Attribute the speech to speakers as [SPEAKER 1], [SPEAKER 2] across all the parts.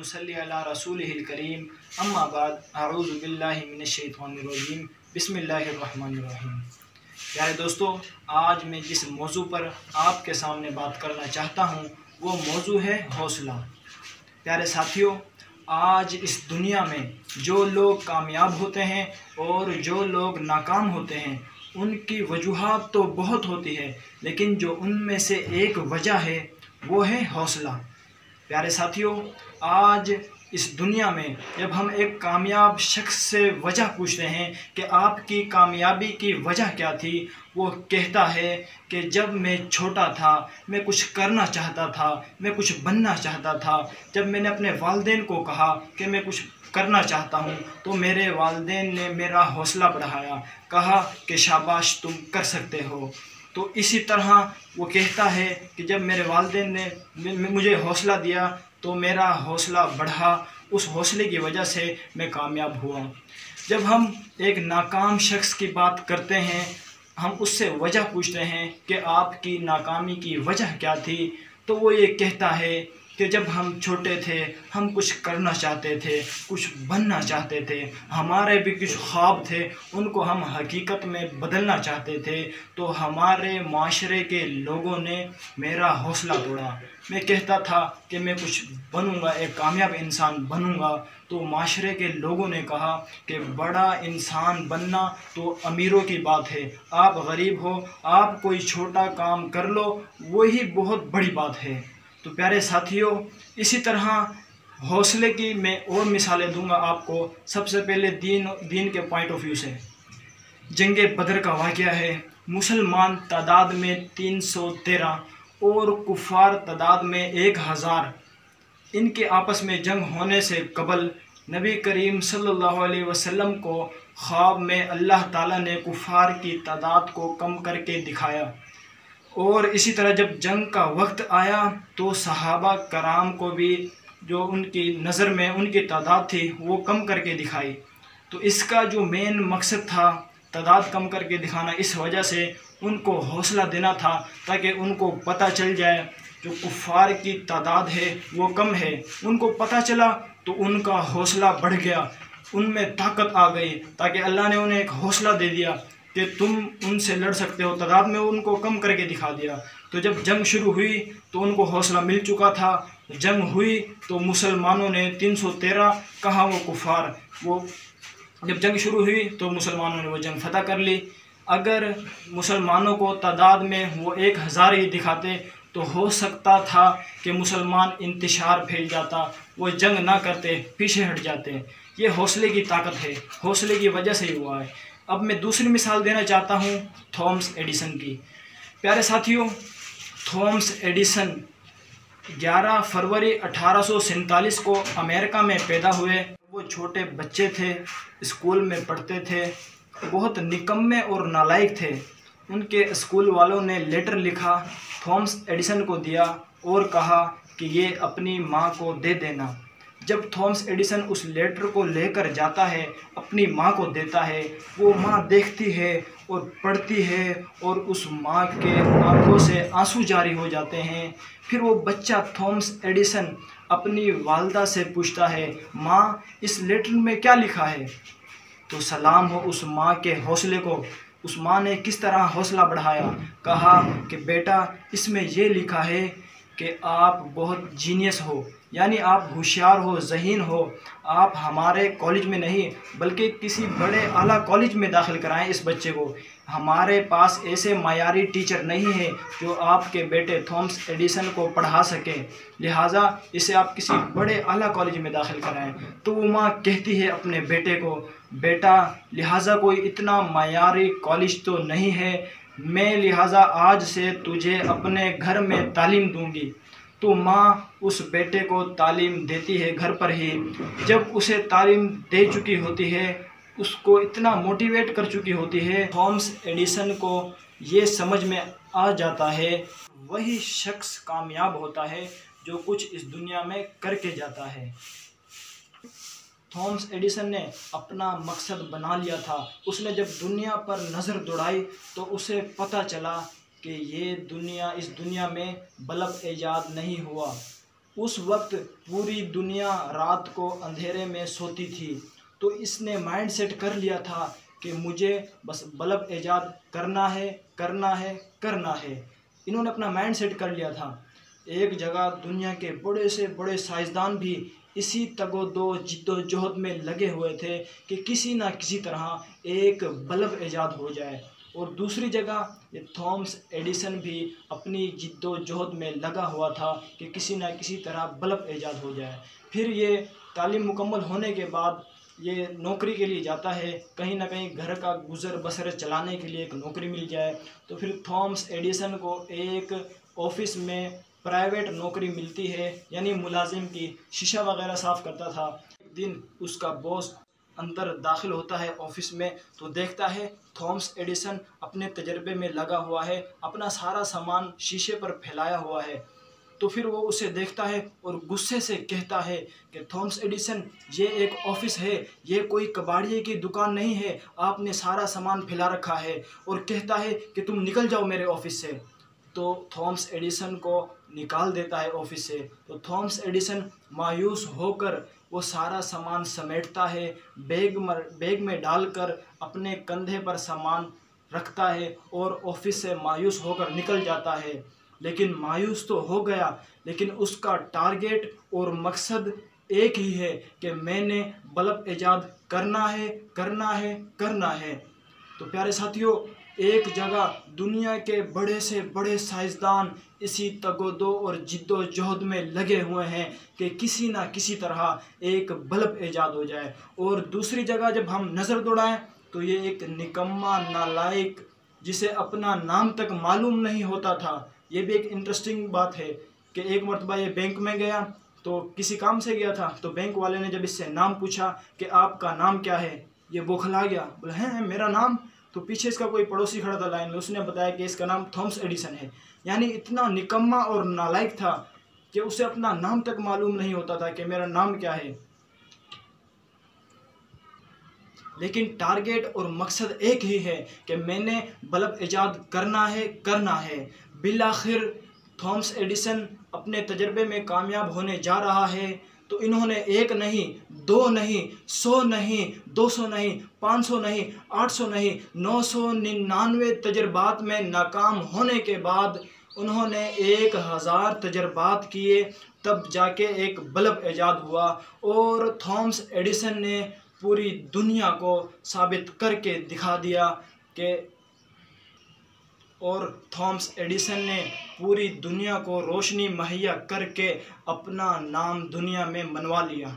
[SPEAKER 1] नुसल्ली अला रसूलिहिल करीम अम्मा बाद अऊज़ु बिल्लाहि मिनश्शैतानिर रजीम बिस्मिल्लाहिर रहमानिर रहीम। प्यारे दोस्तों, आज मैं जिस मौजू पर आपके सामने बात करना चाहता हूँ वो मौजू है हौसला। प्यारे साथियों, आज इस दुनिया में जो लोग कामयाब होते हैं और जो लोग नाकाम होते हैं उनकी वजूहात तो बहुत होती है, लेकिन जो उनमें से एक वजह है वो है हौसला। प्यारे साथियों, आज इस दुनिया में जब हम एक कामयाब शख्स से वजह पूछते हैं कि आपकी कामयाबी की वजह क्या थी, वो कहता है कि जब मैं छोटा था मैं कुछ करना चाहता था, मैं कुछ बनना चाहता था। जब मैंने अपने वालिदैन को कहा कि मैं कुछ करना चाहता हूँ तो मेरे वालिदैन ने मेरा हौसला बढ़ाया, कहा कि शाबाश तुम कर सकते हो। तो इसी तरह वो कहता है कि जब मेरे वालिदैन ने मुझे हौसला दिया तो मेरा हौसला बढ़ा, उस हौसले की वजह से मैं कामयाब हुआ। जब हम एक नाकाम शख्स की बात करते हैं, हम उससे वजह पूछते हैं कि आपकी नाकामी की वजह क्या थी, तो वो ये कहता है कि जब हम छोटे थे हम कुछ करना चाहते थे, कुछ बनना चाहते थे, हमारे भी कुछ ख्वाब थे, उनको हम हकीकत में बदलना चाहते थे, तो हमारे माशरे के लोगों ने मेरा हौसला तोड़ा। मैं कहता था कि मैं कुछ बनूंगा, एक कामयाब इंसान बनूंगा, तो माशरे के लोगों ने कहा कि बड़ा इंसान बनना तो अमीरों की बात है, आप गरीब हो, आप कोई छोटा काम कर लो, वही बहुत बड़ी बात है। तो प्यारे साथियों, इसी तरह हौसले की मैं और मिसालें दूंगा आपको। सबसे पहले दीन के पॉइंट ऑफ व्यू से जंगे बदर का वाक़या है। मुसलमान तादाद में 313 और कुफ़ार तादाद में 1000। इनके आपस में जंग होने से कबल नबी करीम सल्लल्लाहु अलैहि वसल्लम को ख्वाब में अल्लाह ताला ने कुफ़ार की तादाद को कम करके दिखाया, और इसी तरह जब जंग का वक्त आया तो सहाबा कराम को भी जो उनकी नज़र में उनकी तादाद थी वो कम करके दिखाई। तो इसका जो मेन मकसद था तादाद कम करके दिखाना, इस वजह से उनको हौसला देना था ताकि उनको पता चल जाए जो कुफ़ार की तादाद है वो कम है। उनको पता चला तो उनका हौसला बढ़ गया, उनमें ताकत आ गई, ताकि अल्लाह ने उन्हें एक हौसला दे दिया कि तुम उनसे लड़ सकते हो। तादाद में उनको कम करके दिखा दिया। तो जब जंग शुरू हुई तो उनको हौसला मिल चुका था। जंग हुई तो मुसलमानों ने 313 कहा, वो कुफ़ार, वो जब जंग शुरू हुई तो मुसलमानों ने वो जंग फतह कर ली। अगर मुसलमानों को तादाद में वो 1000 ही दिखाते तो हो सकता था कि मुसलमान इंतशार फैल जाता, वो जंग ना करते, पीछे हट जाते। ये हौसले की ताकत है, हौसले की वजह से ही हुआ है। अब मैं दूसरी मिसाल देना चाहता हूँ थॉमस एडिसन की। प्यारे साथियों, थॉमस एडिसन 11 फरवरी 1847 को अमेरिका में पैदा हुए। वो छोटे बच्चे थे, स्कूल में पढ़ते थे, बहुत निकम्मे और नालायक थे। उनके स्कूल वालों ने लेटर लिखा, थॉमस एडिसन को दिया और कहा कि ये अपनी माँ को दे देना। जब थॉमस एडिसन उस लेटर को लेकर जाता है, अपनी माँ को देता है, वो माँ देखती है और पढ़ती है और उस माँ के आंखों से आंसू जारी हो जाते हैं। फिर वो बच्चा थॉमस एडिसन अपनी वालदा से पूछता है, माँ इस लेटर में क्या लिखा है? तो सलाम हो उस माँ के हौसले को। उस माँ ने किस तरह हौसला बढ़ाया, कहा कि बेटा इसमें ये लिखा है कि आप बहुत जीनियस हो, यानी आप होशियार हो, ज़हीन हो। आप हमारे कॉलेज में नहीं बल्कि किसी बड़े आला कॉलेज में दाखिल कराएं इस बच्चे को। हमारे पास ऐसे मायारी टीचर नहीं है जो आपके बेटे थॉमस एडिसन को पढ़ा सके, लिहाजा इसे आप किसी बड़े आला कॉलेज में दाखिल कराएं। तो वो माँ कहती है अपने बेटे को, बेटा लिहाजा कोई इतना मायारी कॉलेज तो नहीं है, मैं लिहाजा आज से तुझे अपने घर में तालीम दूंगी। तो माँ उस बेटे को तालीम देती है घर पर ही। जब उसे तालीम दे चुकी होती है, उसको इतना मोटिवेट कर चुकी होती है, थॉमस एडिसन को ये समझ में आ जाता है वही शख्स कामयाब होता है जो कुछ इस दुनिया में करके जाता है। थॉमस एडिसन ने अपना मकसद बना लिया था। उसने जब दुनिया पर नज़र दौड़ाई तो उसे पता चला कि ये दुनिया, इस दुनिया में बल्ब ईजाद नहीं हुआ, उस वक्त पूरी दुनिया रात को अंधेरे में सोती थी, तो इसने माइंड सेट कर लिया था कि मुझे बस बल्ब ईजाद करना है, करना है, करना है। इन्होंने अपना माइंड सेट कर लिया था। एक जगह दुनिया के बड़े से बड़े साइंसदान भी इसी तगोदो जिद्दोजहद में लगे हुए थे कि किसी ना किसी तरह एक बल्ब ईजाद हो जाए। और दूसरी जगह ये थॉमस एडिसन भी अपनी जिद्दोजहद में लगा हुआ था कि किसी ना किसी तरह बल्ब ईजाद हो जाए। फिर ये तालीम मुकम्मल होने के बाद ये नौकरी के लिए जाता है, कहीं ना कहीं घर का गुजर बसर चलाने के लिए एक नौकरी मिल जाए। तो फिर थॉमस एडिसन को एक ऑफिस में प्राइवेट नौकरी मिलती है, यानी मुलाजिम की, शीशा वगैरह साफ़ करता था। एक दिन उसका बॉस अंदर दाखिल होता है ऑफिस में, तो देखता है थॉमस एडिसन अपने तजर्बे में लगा हुआ है, अपना सारा सामान शीशे पर फैलाया हुआ है। तो फिर वो उसे देखता है और गुस्से से कहता है कि थॉमस एडिसन, ये एक ऑफिस है, ये कोई कबाड़िए की दुकान नहीं है, आपने सारा सामान फैला रखा है। और कहता है कि तुम निकल जाओ मेरे ऑफिस से। तो थॉमस एडिसन को निकाल देता है ऑफिस से। तो थॉमस एडिसन मायूस होकर वो सारा सामान समेटता है, बैग में डालकर अपने कंधे पर सामान रखता है और ऑफिस से मायूस होकर निकल जाता है। लेकिन मायूस तो हो गया, लेकिन उसका टारगेट और मकसद एक ही है कि मैंने बल्ब ईजाद करना है, करना है, करना है। तो प्यारे साथियों, एक जगह दुनिया के बड़े से बड़े साइंसदान इसी तगोदो और जिद्दोजहद में लगे हुए हैं कि किसी ना किसी तरह एक बल्ब ईजाद हो जाए। और दूसरी जगह जब हम नज़र दौड़ाएं तो ये एक निकम्मा नालायक, जिसे अपना नाम तक मालूम नहीं होता था। ये भी एक इंटरेस्टिंग बात है कि एक मरतबा ये बैंक में गया, तो किसी काम से गया था, तो बैंक वाले ने जब इससे नाम पूछा कि आपका नाम क्या है, ये बौखला गया, बोला है मेरा नाम। तो पीछे इसका कोई पड़ोसी खड़ा था लाइन में, उसने बताया कि इसका नाम थॉमस एडिसन है। यानी इतना निकम्मा और नालायक था कि उसे अपना नाम तक मालूम नहीं होता था कि मेरा नाम क्या है। लेकिन टारगेट और मकसद एक ही है कि मैंने बल्ब ईजाद करना है, करना है। बिलाखिर थॉमस एडिसन अपने तजर्बे में कामयाब होने जा रहा है। तो इन्होंने एक नहीं, दो नहीं, 100 नहीं, 200 नहीं, 500 नहीं, 800 नहीं, 999 तजर्बात में नाकाम होने के बाद उन्होंने 1000 तजर्बात किए, तब जाके एक बल्ब ईजाद हुआ। और थॉमस एडिसन ने पूरी दुनिया को साबित करके दिखा दिया कि और थॉमस एडिसन ने पूरी दुनिया को रोशनी मुहैया करके अपना नाम दुनिया में मनवा लिया।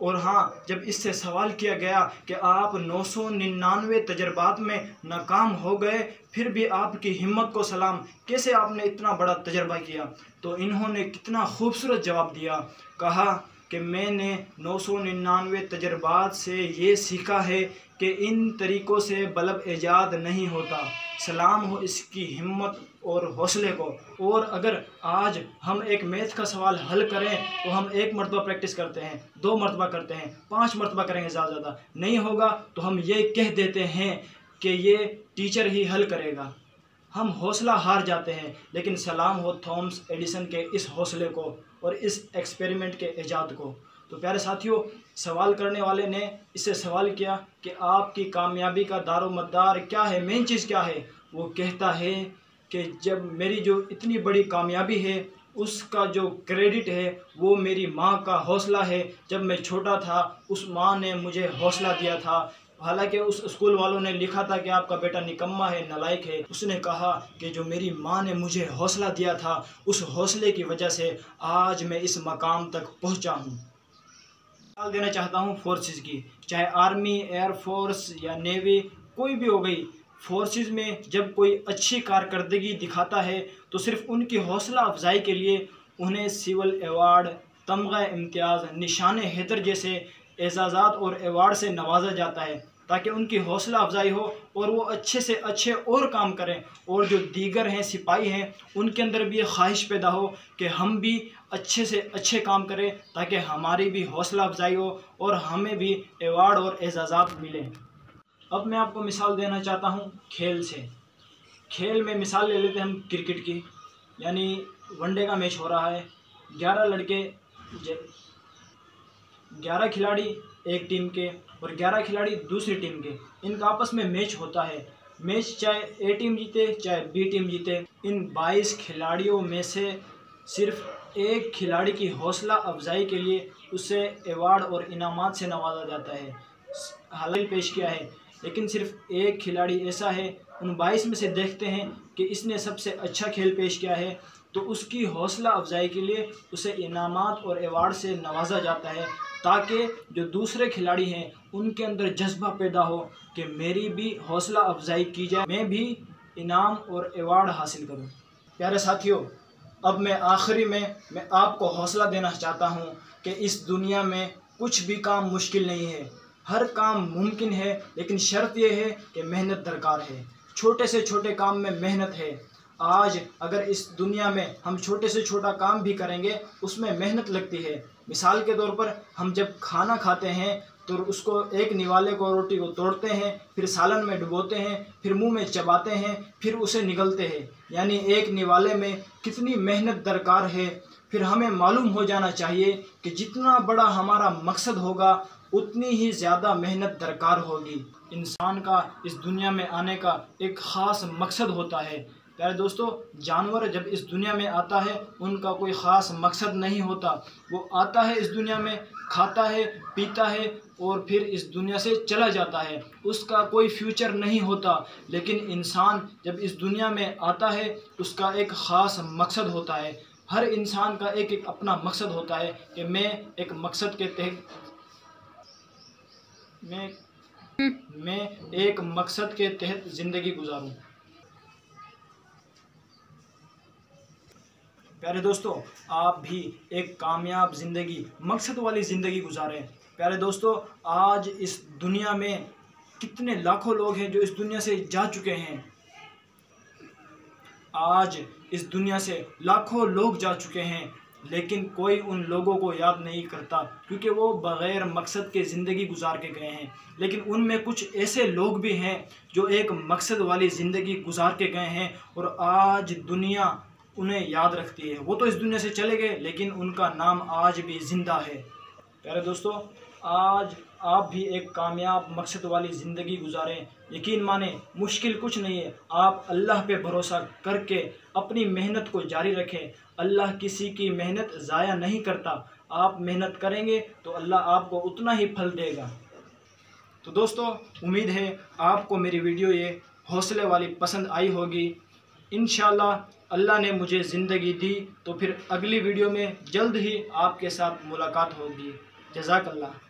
[SPEAKER 1] और हाँ, जब इससे सवाल किया गया कि आप 999 तजर्बात में नाकाम हो गए, फिर भी आपकी हिम्मत को सलाम, कैसे आपने इतना बड़ा तजर्बा किया, तो इन्होंने कितना खूबसूरत जवाब दिया। कहा कि मैंने 999 तजर्बात से ये सीखा है कि इन तरीक़ों से बल्ब ईजाद नहीं होता। सलाम हो इसकी हिम्मत और हौसले को। और अगर आज हम एक मैथ का सवाल हल करें तो हम 1 मरतबा प्रैक्टिस करते हैं, 2 मरतबा करते हैं, 5 मरतबा करेंगे, ज़्यादा नहीं होगा तो हम ये कह देते हैं कि ये टीचर ही हल करेगा। हम हौसला हार जाते हैं। लेकिन सलाम हो थॉमस एडिसन के इस हौसले को और इस एक्सपेरिमेंट के ईजाद को। तो प्यारे साथियों, सवाल करने वाले ने इससे सवाल किया कि आपकी कामयाबी का दारोमदार क्या है, मेन चीज़ क्या है। वो कहता है कि जब मेरी जो इतनी बड़ी कामयाबी है उसका जो क्रेडिट है वो मेरी माँ का हौसला है। जब मैं छोटा था उस माँ ने मुझे हौसला दिया था। हालांकि उस स्कूल वालों ने लिखा था कि आपका बेटा निकम्मा है, नालायक है, उसने कहा कि जो मेरी माँ ने मुझे हौसला दिया था, उस हौसले की वजह से आज मैं इस मकाम तक पहुँचा हूँ। मिसाल देना चाहता हूँ फोर्सेस की, चाहे आर्मी, एयरफोर्स या नेवी, कोई भी हो गई। फोर्सेस में जब कोई अच्छी कारकर्दगी दिखाता है तो सिर्फ उनकी हौसला अफजाई के लिए उन्हें सिविल अवार्ड, तमगा इम्तियाज़, निशान हैदर जैसे एजाज़ात और अवार्ड से नवाजा जाता है, ताकि उनकी हौसला अफजाई हो और वो अच्छे से अच्छे और काम करें। और जो दीगर हैं, सिपाही हैं, उनके अंदर भी ये ख्वाहिश पैदा हो कि हम भी अच्छे से अच्छे काम करें, ताकि हमारी भी हौसला अफजाई हो और हमें भी अवार्ड और एजाज़ात मिलें। अब मैं आपको मिसाल देना चाहता हूँ खेल से। खेल में मिसाल ले लेते हैं हम क्रिकेट की। यानी वनडे का मैच हो रहा है। 11 खिलाड़ी एक टीम के और 11 खिलाड़ी दूसरी टीम के, इनका आपस में मैच होता है। मैच चाहे ए टीम जीते चाहे बी टीम जीते, इन 22 खिलाड़ियों में से सिर्फ एक खिलाड़ी की हौसला अफजाई के लिए उसे अवार्ड और इनामात से नवाजा जाता है। हालांकि पेश किया है, लेकिन सिर्फ एक खिलाड़ी ऐसा है, उन 22 में से देखते हैं कि इसने सबसे अच्छा खेल पेश किया है, तो उसकी हौसला अफजाई के लिए उसे इनामात और अवार्ड से नवाजा जाता है, ताकि जो दूसरे खिलाड़ी हैं उनके अंदर जज्बा पैदा हो कि मेरी भी हौसला अफजाई की जाए, मैं भी इनाम और अवार्ड हासिल करूं। प्यारे साथियों, अब मैं आखिरी में मैं आपको हौसला देना चाहता हूं कि इस दुनिया में कुछ भी काम मुश्किल नहीं है, हर काम मुमकिन है, लेकिन शर्त यह है कि मेहनत दरकार है। छोटे से छोटे काम में मेहनत है। आज अगर इस दुनिया में हम छोटे से छोटा काम भी करेंगे उसमें मेहनत लगती है। मिसाल के तौर पर हम जब खाना खाते हैं तो उसको एक निवाले को रोटी को तोड़ते हैं, फिर सालन में डुबोते हैं, फिर मुंह में चबाते हैं, फिर उसे निगलते हैं, यानी एक निवाले में कितनी मेहनत दरकार है। फिर हमें मालूम हो जाना चाहिए कि जितना बड़ा हमारा मकसद होगा उतनी ही ज़्यादा मेहनत दरकार होगी। इंसान का इस दुनिया में आने का एक ख़ास मकसद होता है। प्यारे दोस्तों, जानवर जब इस दुनिया में आता है उनका कोई ख़ास मकसद नहीं होता। वो आता है इस दुनिया में, खाता है, पीता है और फिर इस दुनिया से चला जाता है, उसका कोई फ्यूचर नहीं होता। लेकिन इंसान जब इस दुनिया में आता है उसका एक ख़ास मकसद होता है। हर इंसान का एक एक अपना मकसद होता है कि मैं एक मकसद के तहत मैं एक मकसद के तहत ज़िंदगी गुजारूं। प्यारे दोस्तों, आप भी एक कामयाब ज़िंदगी, मकसद वाली ज़िंदगी गुजारें। प्यारे दोस्तों, आज इस दुनिया में कितने लाखों लोग हैं जो इस दुनिया से जा चुके हैं। आज इस दुनिया से लाखों लोग जा चुके हैं, लेकिन कोई उन लोगों को याद नहीं करता क्योंकि वो बग़ैर मकसद के ज़िंदगी गुजार के गए हैं। लेकिन उनमें कुछ ऐसे लोग भी हैं जो एक मकसद वाली ज़िंदगी गुजार के गए हैं और आज दुनिया उन्हें याद रखती है। वो तो इस दुनिया से चले गए लेकिन उनका नाम आज भी ज़िंदा है। प्यारे दोस्तों, आज आप भी एक कामयाब मकसद वाली ज़िंदगी गुजारें। यकीन माने मुश्किल कुछ नहीं है। आप अल्लाह पे भरोसा करके अपनी मेहनत को जारी रखें। अल्लाह किसी की मेहनत ज़ाया नहीं करता। आप मेहनत करेंगे तो अल्लाह आपको उतना ही फल देगा। तो दोस्तों, उम्मीद है आपको मेरी वीडियो ये हौसले वाली पसंद आई होगी। इंशाअल्लाह अल्लाह ने मुझे ज़िंदगी दी तो फिर अगली वीडियो में जल्द ही आपके साथ मुलाकात होगी। जज़ाकल्लाह।